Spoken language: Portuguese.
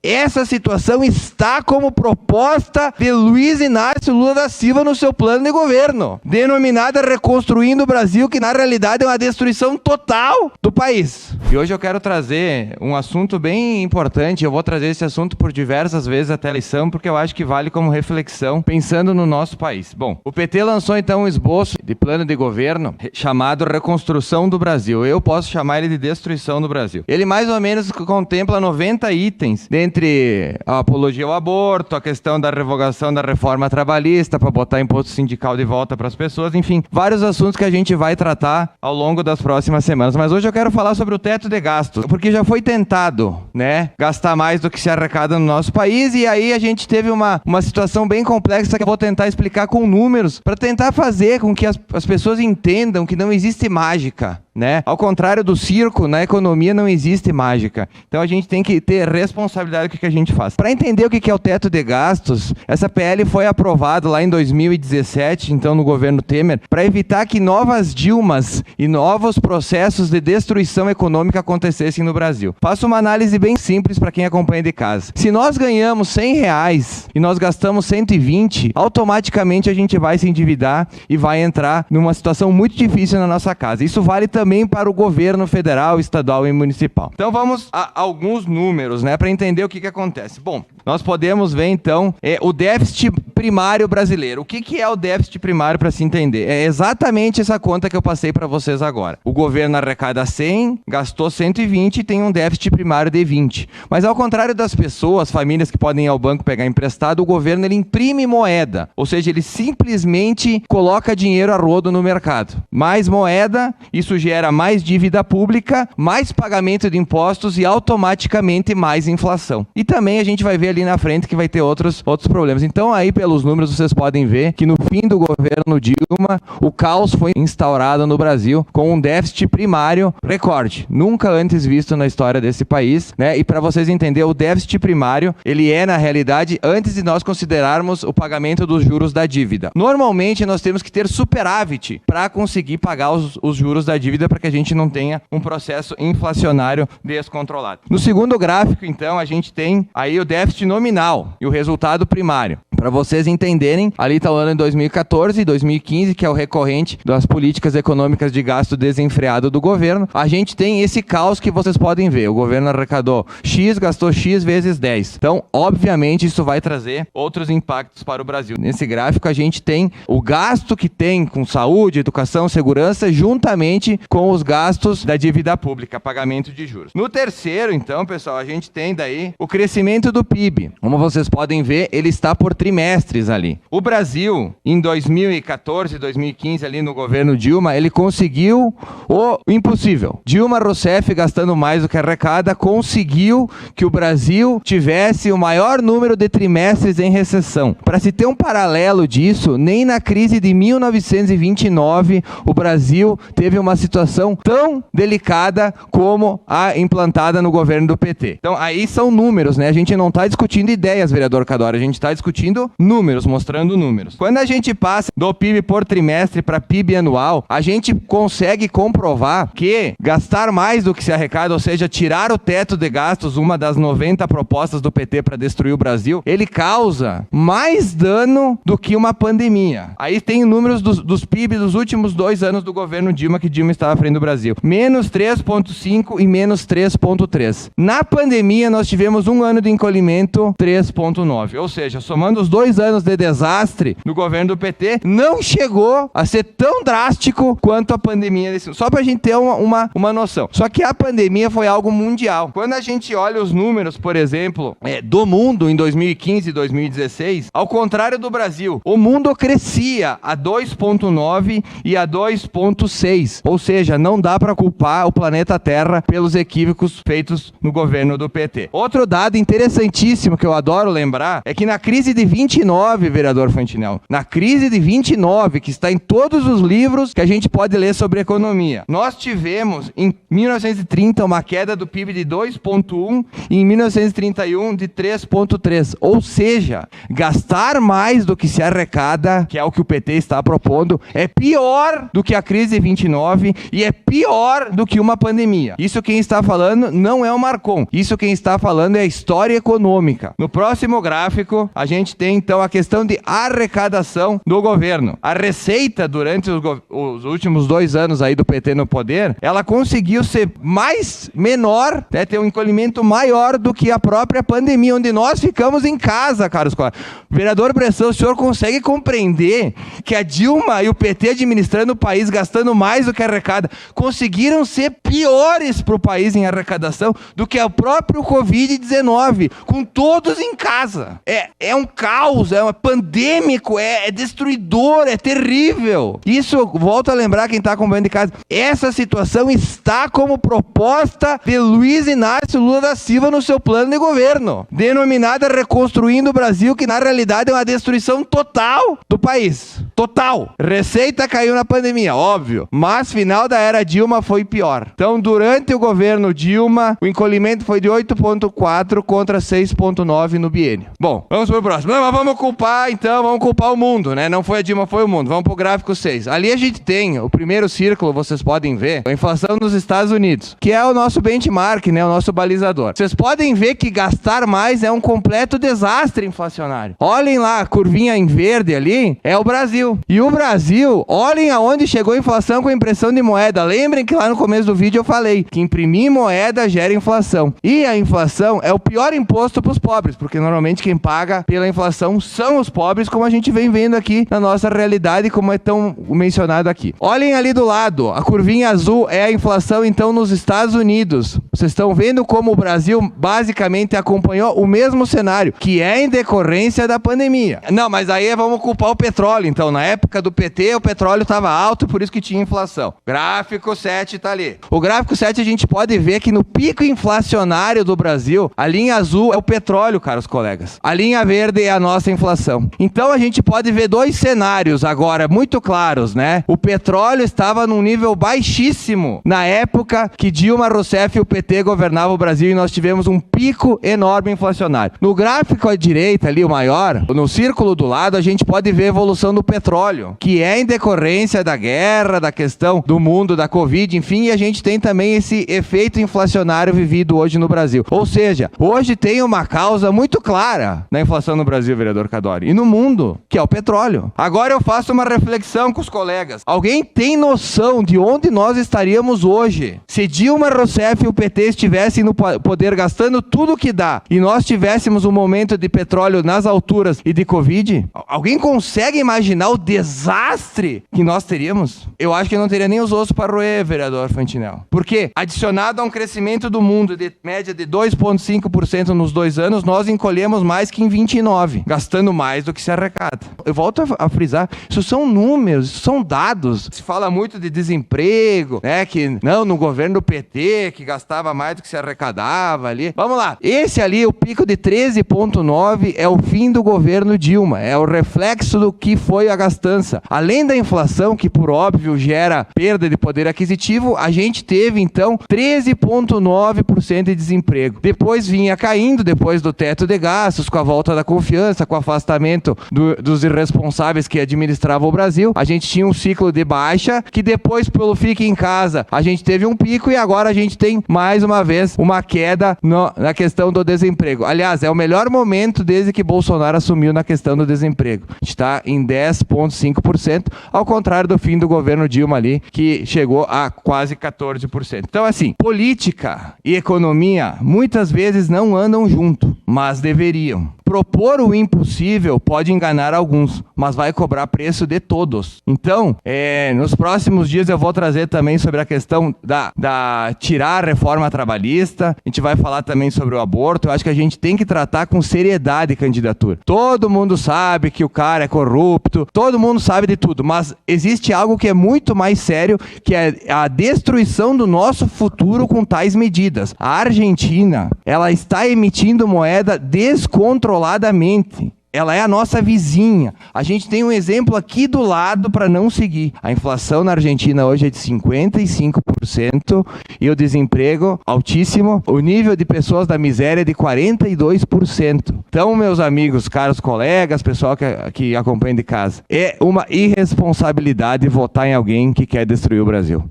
Essa situação está como proposta de Luiz Inácio Lula da Silva no seu plano de governo, denominada Reconstruindo o Brasil, que na realidade é uma destruição total do país. E hoje eu quero trazer um assunto bem importante, eu vou trazer esse assunto por diversas vezes até a eleição, porque eu acho que vale como reflexão, pensando no nosso país. Bom, o PT lançou então um esboço de plano de governo chamado Reconstrução do Brasil. Eu posso chamar ele de Destruição do Brasil. Ele mais ou menos contempla 90 itens, entre a apologia ao aborto, a questão da revogação da reforma trabalhista para botar imposto sindical de volta para as pessoas, enfim, vários assuntos que a gente vai tratar ao longo das próximas semanas. Mas hoje eu quero falar sobre o teto de gastos, porque já foi tentado, né, gastar mais do que se arrecada no nosso país, e aí a gente teve uma situação bem complexa que eu vou tentar explicar com números, para tentar fazer com que as pessoas entendam que não existe mágica, né? Ao contrário do circo, na economia não existe mágica. Então a gente tem que ter responsabilidade com o que a gente faz. Para entender o que é o teto de gastos, essa PL foi aprovada lá em 2017, então no governo Temer, para evitar que novas Dilmas e novos processos de destruição econômica acontecessem no Brasil. Faço uma análise bem simples para quem acompanha de casa. Se nós ganhamos R$100 e nós gastamos 120, automaticamente a gente vai se endividar e vai entrar numa situação muito difícil na nossa casa. Isso vale também para o governo federal, estadual e municipal. Então vamos a alguns números, né, para entender o que acontece. Bom, nós podemos ver então o déficit primário brasileiro. O que é o déficit primário, para se entender? É exatamente essa conta que eu passei para vocês agora. O governo arrecada 100, gastou 120 e tem um déficit primário de 20. Mas ao contrário das pessoas, famílias que podem ir ao banco pegar emprestado, o governo ele imprime moeda, ou seja, ele simplesmente coloca dinheiro a rodo no mercado. Mais moeda, isso gera mais dívida pública, mais pagamento de impostos e automaticamente mais inflação. E também a gente vai ver ali na frente que vai ter outros problemas. Então aí pelos números vocês podem ver que no fim do governo Dilma, o caos foi instaurado no Brasil com um déficit primário recorde, nunca antes visto na história desse país, né? E para vocês entenderem, o déficit primário, ele é na realidade antes de nós considerarmos o pagamento dos juros da dívida. Normalmente nós temos que ter superávit para conseguir pagar os juros da dívida, para que a gente não tenha um processo inflacionário descontrolado. No segundo gráfico, então, a gente tem aí o déficit nominal e o resultado primário. Para vocês entenderem, ali está o ano de 2014 e 2015, que é o recorrente das políticas econômicas de gasto desenfreado do governo. A gente tem esse caos que vocês podem ver. O governo arrecadou X, gastou X vezes 10. Então, obviamente, isso vai trazer outros impactos para o Brasil. Nesse gráfico, a gente tem o gasto que tem com saúde, educação, segurança, juntamente com os gastos da dívida pública, pagamento de juros. No terceiro, então, pessoal, a gente tem daí o crescimento do PIB. Como vocês podem ver, ele está por trimestres ali. O Brasil, em 2014, 2015, ali no governo Dilma, ele conseguiu o impossível. Dilma Rousseff, gastando mais do que arrecada, conseguiu que o Brasil tivesse o maior número de trimestres em recessão. Para se ter um paralelo disso, nem na crise de 1929 o Brasil teve uma situação tão delicada como a implantada no governo do PT. Então aí são números, né? A gente não está discutindo ideias, vereador Cadore, a gente está discutindo números, mostrando números. Quando a gente passa do PIB por trimestre para PIB anual, a gente consegue comprovar que gastar mais do que se arrecada, ou seja, tirar o teto de gastos, uma das 90 propostas do PT para destruir o Brasil, ele causa mais dano do que uma pandemia. Aí tem números dos PIB dos últimos 2 anos do governo Dilma, que Dilma estava à frente do Brasil. Menos 3,5 e menos 3,3. Na pandemia, nós tivemos um ano de encolhimento 3,9. Ou seja, somando os 2 anos de desastre no governo do PT, não chegou a ser tão drástico quanto a pandemia. Só para a gente ter uma noção. Só que a pandemia foi algo mundial. Quando a gente olha os números, por exemplo, do mundo em 2015 e 2016, ao contrário do Brasil, o mundo crescia a 2,9 e a 2,6. Ou seja, não dá para culpar o planeta Terra pelos equívocos feitos no governo do PT. Outro dado interessantíssimo que eu adoro lembrar é que na crise de 29, vereador Fantinel. Na crise de 29, que está em todos os livros que a gente pode ler sobre economia. Nós tivemos, em 1930, uma queda do PIB de 2,1 e em 1931 de 3,3. Ou seja, gastar mais do que se arrecada, que é o que o PT está propondo, é pior do que a crise de 29 e é pior do que uma pandemia. Isso quem está falando não é o Marcon. Isso quem está falando é a história econômica. No próximo gráfico, a gente tem então a questão de arrecadação do governo. A receita durante os últimos 2 anos aí do PT no poder, ela conseguiu ser menor, né, ter um encolhimento maior do que a própria pandemia, onde nós ficamos em casa, caros colegas. Vereador Bressan, o senhor consegue compreender que a Dilma e o PT administrando o país, gastando mais do que arrecada, conseguiram ser piores para o país em arrecadação do que o próprio Covid-19, com todos em casa. É um caos, é pandêmico, é destruidor, é terrível. Isso, volto a lembrar quem está acompanhando de casa, essa situação está como proposta de Luiz Inácio Lula da Silva no seu plano de governo, denominada Reconstruindo o Brasil, que na realidade é uma destruição total do país. Total. Receita caiu na pandemia, óbvio, mas final da era Dilma foi pior. Então, durante o governo Dilma, o encolhimento foi de 8,4 contra 6,9 no biênio. Bom, vamos para o próximo. Não, mas vamos culpar o mundo, né? Não foi a Dilma, foi o mundo. Vamos para o gráfico 6. Ali a gente tem o primeiro círculo, vocês podem ver, a inflação nos Estados Unidos, que é o nosso benchmark, né? O nosso balizador. Vocês podem ver que gastar mais é um completo desastre inflacionário. Olhem lá, a curvinha em verde ali, é o Brasil. E o Brasil, olhem aonde chegou a inflação com a impressão de moeda. Lembrem que lá no começo do vídeo eu falei que imprimir moeda gera inflação. E a inflação é o pior imposto para os pobres, porque normalmente quem paga pela inflação são os pobres, como a gente vem vendo aqui na nossa realidade, como é tão mencionado aqui. Olhem ali do lado, a curvinha azul é a inflação então nos Estados Unidos. Vocês estão vendo como o Brasil basicamente acompanhou o mesmo cenário, que é em decorrência da pandemia. Não, mas aí vamos culpar o petróleo. Então, na época do PT, o petróleo estava alto, por isso que tinha inflação. Gráfico 7 está ali. O gráfico 7 a gente pode ver que no pico inflacionário do Brasil, a linha azul é o petróleo, caros colegas. A linha verde é a nossa inflação. Então, a gente pode ver 2 cenários agora muito claros, né? O petróleo estava num nível baixíssimo na época que Dilma Rousseff e o PT governavam o Brasil e nós tivemos um pico enorme inflacionário. No gráfico à direita ali, o maior, no círculo do lado, a gente pode ver a evolução do petróleo, que é em decorrência da guerra, da questão do mundo, da Covid, enfim, e a gente tem também esse efeito inflacionário vivido hoje no Brasil. Ou seja, hoje tem uma causa muito clara na inflação no Brasil, vereador Cadori, e no mundo, que é o petróleo. Agora eu faço uma reflexão com os colegas. Alguém tem noção de onde nós estaríamos hoje se Dilma Rousseff e o PT estivessem no poder gastando tudo que dá e nós tivéssemos um momento de petróleo nas alturas e de Covid? Alguém consegue imaginar o desastre que nós teríamos? Eu acho que não teria nem os ossos para roer, vereador Fantinel. Porque, adicionado a um crescimento do mundo de média de 2,5% nos 2 anos, nós encolhemos mais que em 29, gastando mais do que se arrecada. Eu volto a frisar, isso são números, isso são dados. Se fala muito de desemprego, né, que não, no governo do PT, que gastava mais do que se arrecadava ali. Vamos lá, esse ali, o pico de 13,9 é o fim do governo Dilma, é o reflexo do que foi a gastança. Além da inflação, que por óbvio gera perda de poder aquisitivo, a gente teve então 13,9% de desemprego. Depois vinha caindo, depois do teto de gastos, com a volta da confiança, com o afastamento dos irresponsáveis que administravam o Brasil, a gente tinha um ciclo de baixa, que depois pelo fique em casa, a gente teve um pico e agora a gente tem mais uma vez uma queda na questão do desemprego. Aliás, é o melhor momento desde que Bolsonaro assumiu na questão do desemprego. A gente está em 10,5%, ao contrário do fim do governo Dilma ali, que chegou a quase 14%. Então, assim, política e economia muitas vezes não andam junto, mas deveriam. Propor o impossível pode enganar alguns, mas vai cobrar preço de todos. Então, nos próximos dias eu vou trazer também sobre a questão da tirar a reforma trabalhista, a gente vai falar também sobre o aborto. Eu acho que a gente tem que tratar com seriedade a candidatura. Todo mundo sabe que o cara é corrupto, todo mundo sabe de tudo, mas existe algo que é muito mais sério, que é a destruição do nosso futuro com tais medidas. A Argentina, ela está emitindo moeda descontroladamente. Ela é a nossa vizinha. A gente tem um exemplo aqui do lado para não seguir. A inflação na Argentina hoje é de 55% e o desemprego altíssimo. O nível de pessoas da miséria é de 42%. Então, meus amigos, caros colegas, pessoal que acompanha de casa, é uma irresponsabilidade votar em alguém que quer destruir o Brasil.